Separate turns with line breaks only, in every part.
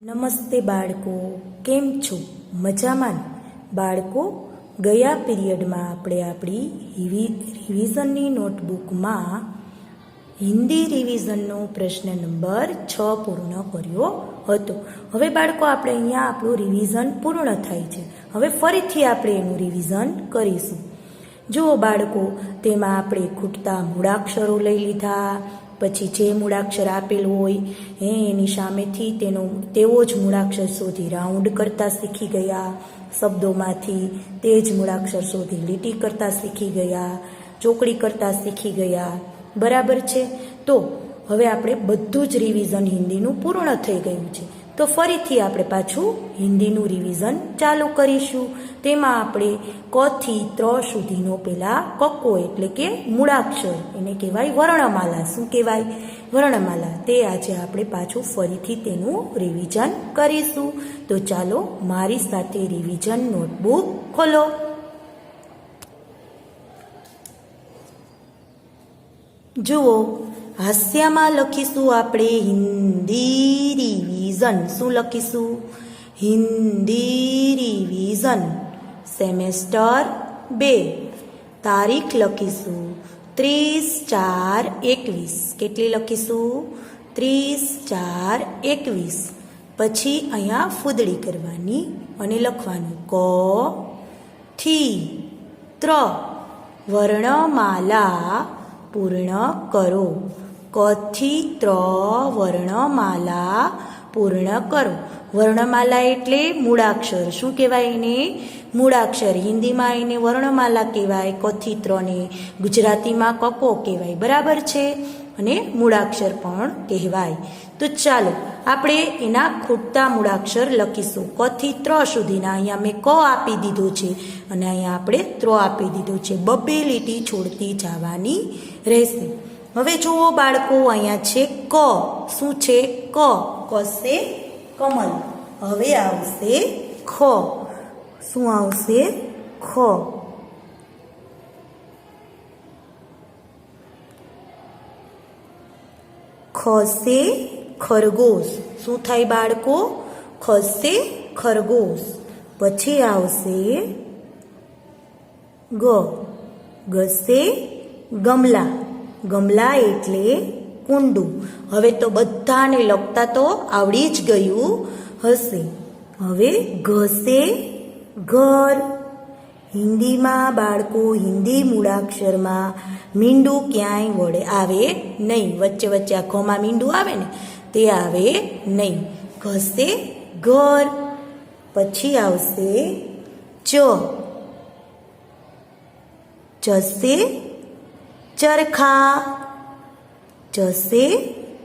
નમસ્તે બાળકો, કેમ છો? મજામાં ને? બાળકો, ગયા પીરિયડમાં આપણે આપણી રિવિઝનની નોટબુકમાં હિન્દી રિવિઝનનો પ્રશ્ન નંબર 6 પૂર્ણ કર્યો હતો. હવે બાળકો, આપણે અહીંયા આપણું રિવિઝન પૂર્ણ થાય છે. હવે ફરીથી આપણે એનું રિવિઝન કરીશું. જુઓ બાળકો, તેમાં આપણે ખૂટતા મૂળાક્ષરો લઈ લીધા. પછી જે મૂળાક્ષર આપેલું હોય એની સામેથી તેવો જ મૂળાક્ષર શોધી રાઉન્ડ કરતા શીખી ગયા. શબ્દોમાંથી તે જ મૂળાક્ષર શોધી લીટી કરતા શીખી ગયા, ચોકડી કરતા શીખી ગયા. બરાબર છે? તો હવે આપણે બધું જ રિવિઝન હિન્દીનું પૂર્ણ થઈ ગયું છે. તો ફરીથી આપણે પાછું હિન્દીનું રિવિઝન ચાલુ કરીશું. તેમાં આપણે ક થી ત્ર સુધીનો પહેલાં કક્કો એટલે કે મૂળાક્ષર, એને કહેવાય વર્ણમાલા. શું કહેવાય? વર્ણમાલા. તે આજે આપણે પાછું ફરીથી તેનું રિવિઝન કરીશું. તો ચાલો મારી સાથે રિવિઝન નોટબુક ખોલો. જુઓ, હાસ્યમાં લખીશું આપણે હિન્દી રિવિઝન. શું લખીશું? Hindi revision semester 2. તારીખ લખીશું 30/4/21. કેટલી લખીશું? 30/4/21. પછી અહીંયા ફૂદડી કરવાની અને લખવાનું ક થી ત્ર વર્ણમાલા પૂર્ણ કરો. ક થી ત્ર વર્ણમાલા પૂર્ણ કરો. વર્ણમાલા એટલે મૂળાક્ષર. શું કહેવાય એને? મૂળાક્ષર. હિન્દીમાં એને વર્ણમાલા કહેવાય, ક થી ત્રને. ગુજરાતીમાં કકો કહેવાય. બરાબર છે? અને મૂળાક્ષર પણ કહેવાય. તો ચાલો આપણે એના ખૂટતા મૂળાક્ષર લખીશું. ક થી ત્ર સુધીના. અહીંયા મેં ક આપી દીધો છે અને અહીંયા આપણે ત્ર આપી દીધો છે. બબ્બે લીટી છોડતી જવાની રહેશે. હવે જુઓ બાળકો, અહીંયા છે ક. શું છે? ક. કસે કમલ. હવે આવશે ખ. શું આવશે? ખ. ખસે ખરગોશ. શું થાય બાળકો? ખસે ખરગોશ. પછી આવશે ગ. ગસે ગમલા. ગમલા એટલે કુંડું. હવે તો બધાને લખતા તો આવડી જ ગયું હશે. હવે ઘસે ઘર. હિન્દીમાં બાળકો, હિન્દી મૂળાક્ષરમાં મીંડું ક્યાંય વડે આવે નહીં. વચ્ચે વચ્ચે આ ઘમાં મીંડું આવે ને, તે આવે નહીં. ઘસે ઘર. પછી આવશે ચ. જસે ચરખા. જસે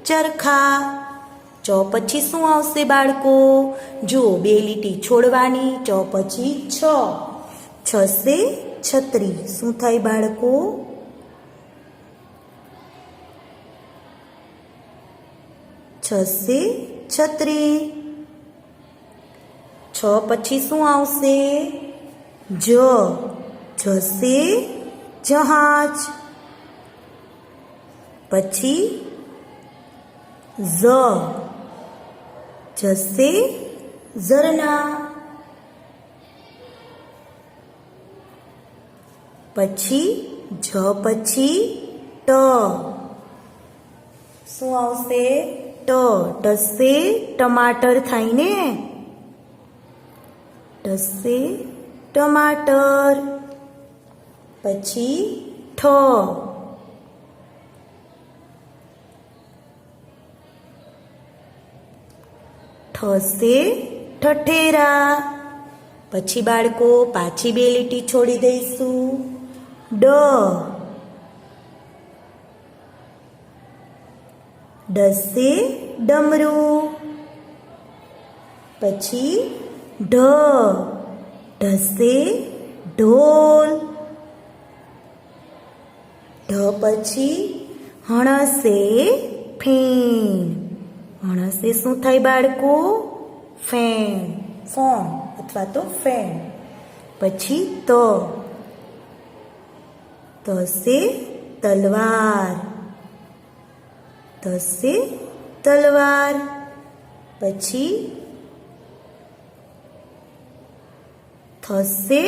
ચરખા. ચ પછી શું આવશે બાળકો? જુઓ, બે લીટી છોડવાની. ચ પછી છ. છસે છત્રી. શું થાય બાળકો? છસે છત્રી. છ પછી શું આવશે? જ. જસે જહાજ. પછી ઝ. જસે ઝરણા. પછી જ પછી ટ. શું આવશે? ટ. ટસે ટમાટર થાય ને. ટસે ટમાટર. પછી ઠ. ઠસે ઠઠેરા. પછી બાળકો પાછી બે લીટી છોડી દઈશું. ડ. ડસે ડમરું. પછી ઢ. ઢસે ઢોલ. ઢ પછી હણસે ફેણ. હણસે શું થાય બાળકો? ફેણ. ફોન અથવા તો ફેણ. પછી ત. તસે તલવાર. તસે તલવાર. પછી થશે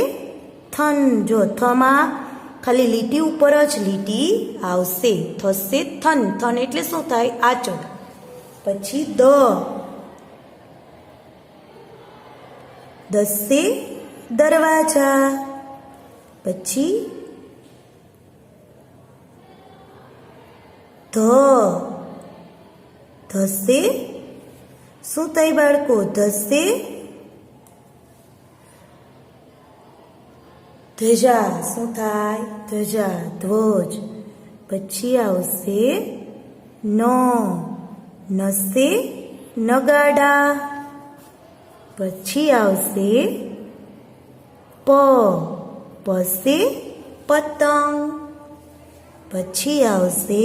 થન. જો થમાં ખાલી લીટી ઉપર જ લીટી આવશે. થશે થન. થન એટલે શું થાય? આંચળ. પછી દસે દરવાજા. પછી ધસે શું થાય બાળકો? ધસે ધજા. શું થાય? ધજા, ધ્વજ. પછી આવશે નસે નગાડા. પછી આવશે પસે પતંગ. પછી આવશે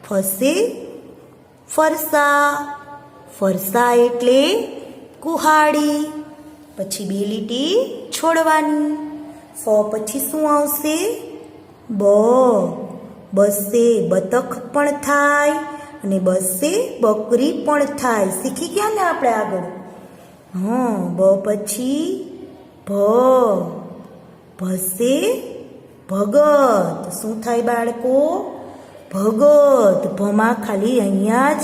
ફસે ફરસા. ફરસા એટલે કુહાડી. પછી બે લીટી છોડવાની. પછી શું આવશે? બસે બતક પણ થાય અને બસે બકરી પણ થાય. શીખી ગયા ને આપણે આગળ? પછી ભસે ભગત. શું થાય બાળકો? ભગત. ભમાં ખાલી અહીંયા જ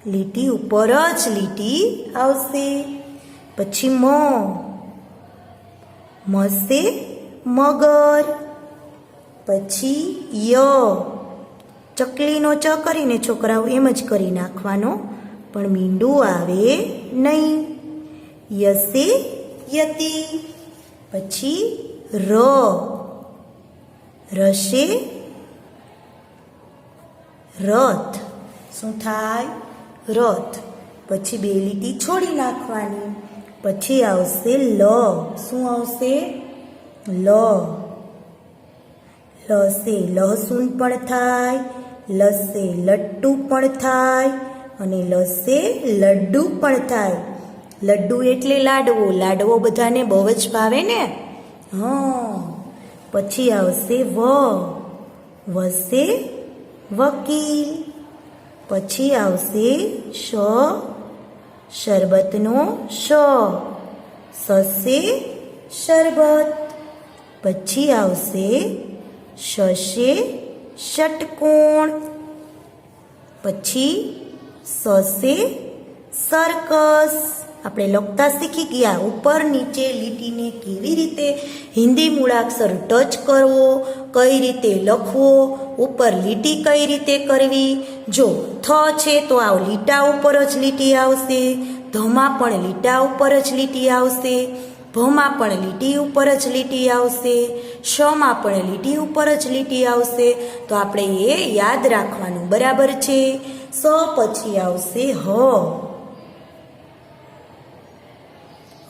લીટી ઉપર જ લીટી આવશે. પછી મસે મગર. પછી ચકલીનો ચ કરીને છોકરાઓ એમ જ કરી નાખવાનો, પણ મીંડું આવે નહીં. યસે યતિ. પછી રસે રથ. શું થાય? રથ. પછી બે લીટી છોડી નાખવાની. પછી આવશે શું આવશે? લસે લહસુન પણ થાય, લસે લટ્ટુ પણ થાય અને લસે લડ્ડુ પણ થાય. લડ્ડુ એટલે લાડવો. લાડવો બધાને બહુ જ ભાવે ને. પછી આવશે વસે વકીલ. પછી આવશે શરબતનો સસે શરબત. પછી આવશે શશે ષટકોણ. પછી સસે સર્કસ. આપણે લખતા શીખી ગયા. ઉપર નીચે લીટીને કેવી રીતે હિન્દી મૂળાક્ષર ટચ કરવો, કઈ રીતે લખવો, ઉપર લીટી કઈ રીતે કરવી. જો થ છે તો આ લીટા ઉપર જ લીટી આવશે. ધમાં પણ લીટા ઉપર જ લીટી આવશે. ભમાં પણ લીટી ઉપર જ લીટી આવશે. શમાં પણ લીટી ઉપર જ લીટી આવશે. તો આપણે એ યાદ રાખવાનું. બરાબર છે? પછી આવશે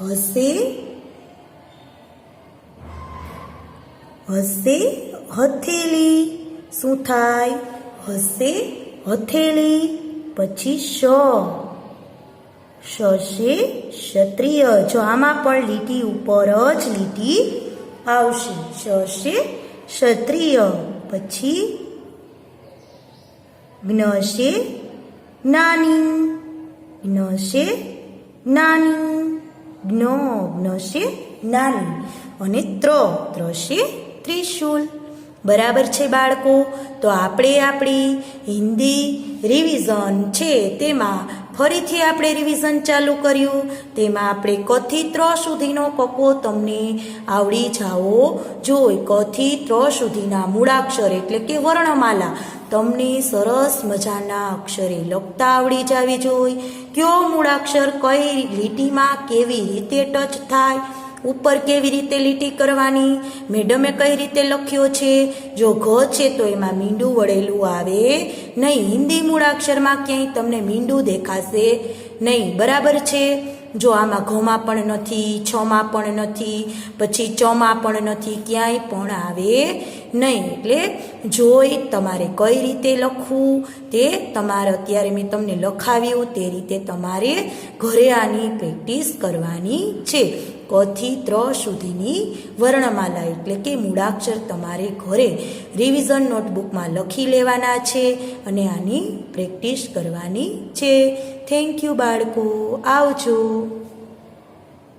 હસે હથેળી. શું થાય? હસે હથેળી. પછી શશે ક્ષત્રિય. જો આમાં પણ લીટી ઉપર જ લીટી આવશે. શશે ક્ષત્રિય. પછી જ્ઞશે જ્ઞાની. જ્ઞશે જ્ઞાની. જ્ઞશે જ્ઞાની. અને ત્રશે ત્રિશુલ. બરાબર છે બાળકો? તો આપણે આપણી હિન્દી રિવિઝન છે તેમાં ફરીથી આપણે રિવિઝન ચાલુ કર્યું. તેમાં આપણે ક થી ત્ર સુધીનો કકો તમને આવડી જાવો જોઈએ. ક થી ત્ર સુધીના મૂળાક્ષર એટલે કે વર્ણમાલા તમને સરસ મજાના અક્ષરે લખતા આવડી જવી જોઈએ. કયો મૂળાક્ષર કઈ લીટીમાં કેવી રીતે ટચ થાય, ઉપર કેવી રીતે લીટી કરવાની, મેડમે કઈ રીતે લખ્યો છે. જો ઘ છે તો એમાં મીંડું વળેલું આવે નહીં. હિન્દી મૂળાક્ષરમાં ક્યાંય તમને મીંડું દેખાશે નહીં. બરાબર છે? જો આમાં ઘમાં પણ નથી, છમાં પણ નથી, પછી ચમાં પણ નથી, ક્યાંય પણ આવે નહીં. એટલે જોઈ તમારે કઈ રીતે લખવું તે તમારે અત્યારે મેં તમને લખાવ્યું તે રીતે તમારે ઘરે આની પ્રેક્ટિસ કરવાની છે. ક થી ત્ર સુધીની વર્ણમાલા એટલે કે મૂળાક્ષર તમારે ઘરે રિવિઝન નોટબુકમાં લખી લેવાના છે અને આની પ્રેક્ટિસ કરવાની છે. થેન્ક યુ બાળકો. આવજો.